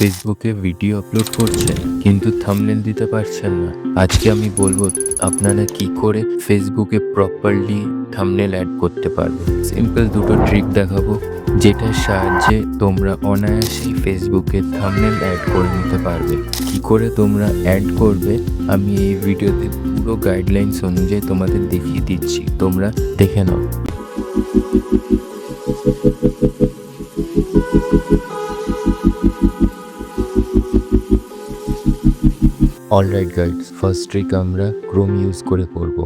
ফেসবুকে video upload করছেন কিন্তু থাম্বনেল দিতে পারছেন না। আজকে আমি বলবো আপনারা কি করে ফেসবুকে প্রপারলি থাম্বনেল অ্যাড করতে পারবেন। সিম্পল দুটো ট্রিক দেখাবো যেটার সাহায্যে তোমরা অনায়াসেই ফেসবুকে থাম্বনেল অ্যাড করে নিতে পারবে। কি করে তোমরা অ্যাড করবে আমি এই ভিডিওতে পুরো গাইডলাইনস অনুযায়ী তোমাদের দেখিয়ে দিচ্ছি, তোমরা দেখে নাও। অলরাইট গাইস, ফার্স্ট ট্রিক আমরা ক্রোম ইউজ করে করব।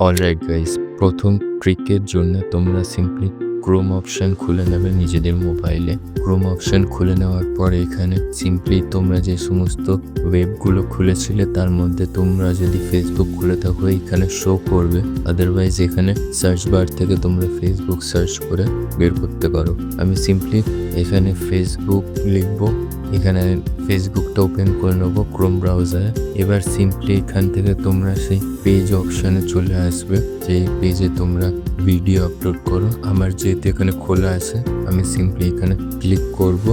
অলরাইট গাইস, প্রথম ট্রিকের জন্য তোমরা সিম্পলি ক্রোম অপশন খুলে নেবে নিজেদের মোবাইলে। ক্রোম অপশন খুলে নেওয়ার পর এখানে সিম্পলি তোমরা যে সমস্ত ওয়েবগুলো খুলেছিলে তার মধ্যে তোমরা যদি ফেসবুক খুলে থাকো এখানে শো করবে, আদারওয়াইজ এখানে সার্চ বার থেকে তোমরা ফেসবুক সার্চ করে বের করতে পারো। আমি সিম্পলি এখানে ফেসবুক লিখবো, এখানে ফেসবুকটা ওপেন করে নেবো ক্রোম ব্রাউজারে। এবার সিম্পলি এখান থেকে তোমরা সেই পেজ অপশানে চলে আসবে, যে পেজে তোমরা ভিডিও আপলোড করো। আমার যেহেতু এখানে খোলা আছে আমি সিম্পলি এখানে ক্লিক করব।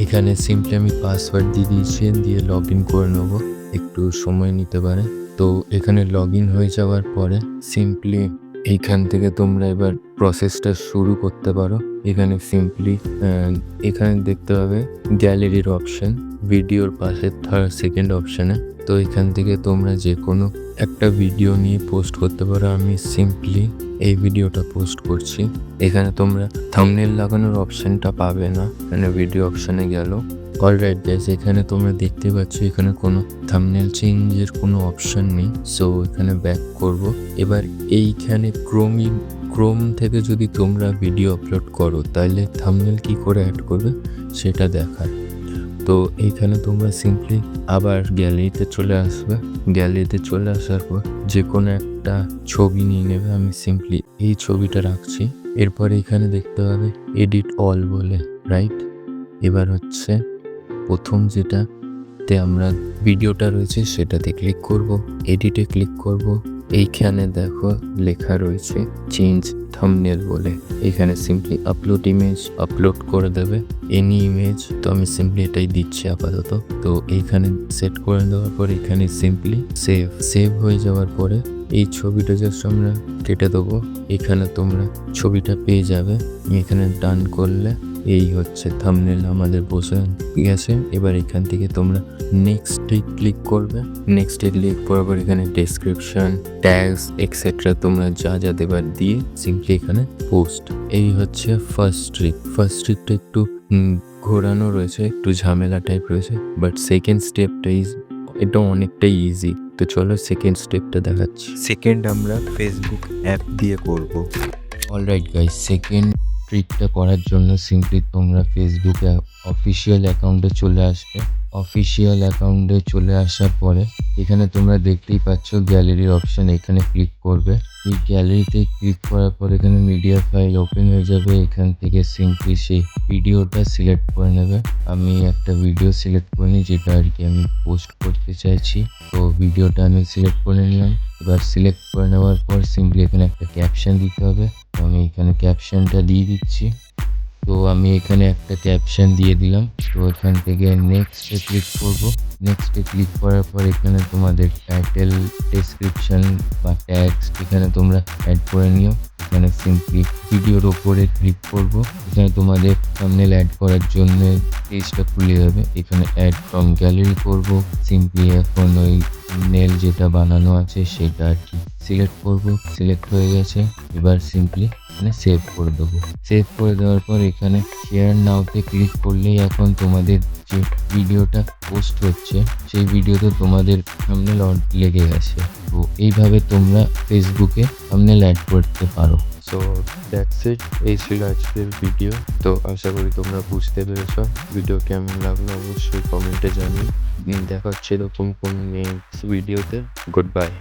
এখানে সিম্পলি আমি পাসওয়ার্ড দিয়ে দিয়েছি, দিয়ে লগ ইন করে নেবো, একটু সময় নিতে পারে। তো এখানে লগ ইন হয়ে যাওয়ার পরে সিম্পলি এইখান থেকে তোমরা এবার প্রসেসটা শুরু করতে পারো। এখানে সিম্পলি এখানে দেখতে পাবে গ্যালারির অপশন, ভিডিওর পাশে সেকেন্ড অপশানে। তো এখান থেকে তোমরা যে কোনো একটা ভিডিও নিয়ে পোস্ট করতে পারো। আমি সিম্পলি এই ভিডিওটা পোস্ট করছি। এখানে তোমরা থাম্বনেল লাগানোর অপশানটা পাবে না, এখানে ভিডিও অপশানে গেল। অলরাইট গাইস, এখানে তোমরা দেখতে পাচ্ছ এখানে কোনো থাম্বনেল চেঞ্জের কোনো অপশান নেই। সো এখানে ব্যাক করব। এবার এইখানে ক্রোম থেকে যদি তোমরা ভিডিও আপলোড করো তাহলে থাম্বনেল কি করে অ্যাড করবে সেটা দেখার। তো এইখানে তোমরা সিম্পলি আবার গ্যালারিতে চলে আসবে। গ্যালারিতে চলে আসার পর যে কোনো একটা ছবি নিয়ে নেবে। আমি সিম্পলি এই ছবিটা রাখছি। এরপর এখানে দেখতে পাবে এডিট অল বলে, রাইট? এবার হচ্ছে প্রথম যেটাতে আমরা ভিডিওটা রয়েছে সেটাতে ক্লিক করব, এডিটে ক্লিক করব। এইখানে দেখো লেখা রয়েছে চেঞ্জ থাম্বনেল বলে। এখানে সিম্পলি আপলোড ইমেজ আপলোড করে দেবে, এনি ইমেজ। তো আমি সিম্পলি এটাই দিচ্ছি আপাতত। তো এইখানে সেট করে দেওয়ার পর এখানে সিম্পলি সেভ হয়ে যাওয়ার পরে এই ছবিটা জাস্ট আমরা কেটে দেবো। এখানে তোমরা ছবিটা পেয়ে যাবে। এখানে ডান করলে এই হচ্ছে থাম্বনেল আমাদের বসে গেছে। এবার এখান থেকে তোমরা নেক্সটে ক্লিক করবে। নেক্সটে ক্লিক করার পর এখানে ডেসক্রিপশন, ট্যাগস এক্সেট্রা তোমরা যা যা দেবার দিয়ে সিম্পলি এখানে পোস্ট। এই হচ্ছে ফার্স্ট ট্রিক। ফার্স্ট ট্রিকটা একটু ঘোরানো রয়েছে, একটু ঝামেলা টাইপ রয়েছে, বাট সেকেন্ড স্টেপটা এটা অনেকটাই ইজি। তো চলো সেকেন্ড স্টেপটা দেখাচ্ছি। সেকেন্ড আমরা ফেসবুক অ্যাপ দিয়ে করব। অলরাইট গাইস, সেকেন্ড ট্রিকটা করার জন্য সিম্পলি তোমরা ফেসবুকে অফিসিয়াল অ্যাকাউন্টে চলে আসবে। অফিসিয়াল অ্যাকাউন্টে চলে আসার পরে এখানে তোমরা দেখতেই পাচ্ছ গ্যালারির অপশান, এখানে ক্লিক করবে। এই গ্যালারিতে ক্লিক করার পর এখানে মিডিয়া ফাইল ওপেন হয়ে যাবে। এখান থেকে সিম্পলি সেই ভিডিওটা সিলেক্ট করে নেবে। আমি একটা ভিডিও সিলেক্ট করে নিই যেটা আর কি আমি পোস্ট করতে চাইছি। তো ভিডিওটা আমি সিলেক্ট করে নিলাম। এবার সিলেক্ট করে নেওয়ার পর সিম্পলি এখানে একটা ক্যাপশন দিতে হবে। তো আমি এখানে ক্যাপশনটা দিয়ে দিচ্ছি। তো আমি এখানে একটা ক্যাপশন দিয়ে দিলাম। তো এখান থেকে নেক্সটে ক্লিক করব। নেক্সটে ক্লিক করার পর এখানে তোমাদের টাইটেল, ডেসক্রিপশন বা ট্যাগস এখানে তোমরা অ্যাড করে নিও। এখানে সিম্পলি ভিডিওর ওপরে ক্লিক করব। এখানে তোমাদের থাম্বনেল অ্যাড করার জন্য পেজটা খুলে যাবে। এখানে অ্যাড ফ্রম গ্যালারি করব। সিম্পলি এখন ওই নেল যেটা বানানো আছে সেটা আর কি সিলেক্ট করব। সিলেক্ট হয়ে গেছে। এবার সিম্পলি এখানে সেভ করে দেবো। সেভ করে দেওয়ার পর এখানে শেয়ার নাওতে ক্লিক করলেই এখন তোমাদের যে ভিডিওটা পোস্ট হচ্ছে সেই ভিডিওতে তোমাদের থাম্বনেল লেগে গেছে। তো এইভাবে তোমরা ফেসবুকে থাম্বনেল অ্যাড করতে পারো। সো দ্যাটস ইট, এই ছিল আজকের ভিডিও। তো আশা করি তোমরা বুঝতে পেরেছ। ভিডিও কেমন লাগলো অবশ্যই কমেন্টে জানিয়ে। দেখা হচ্ছে এরকম কোনো নেক্সট ভিডিওতে। Good bye.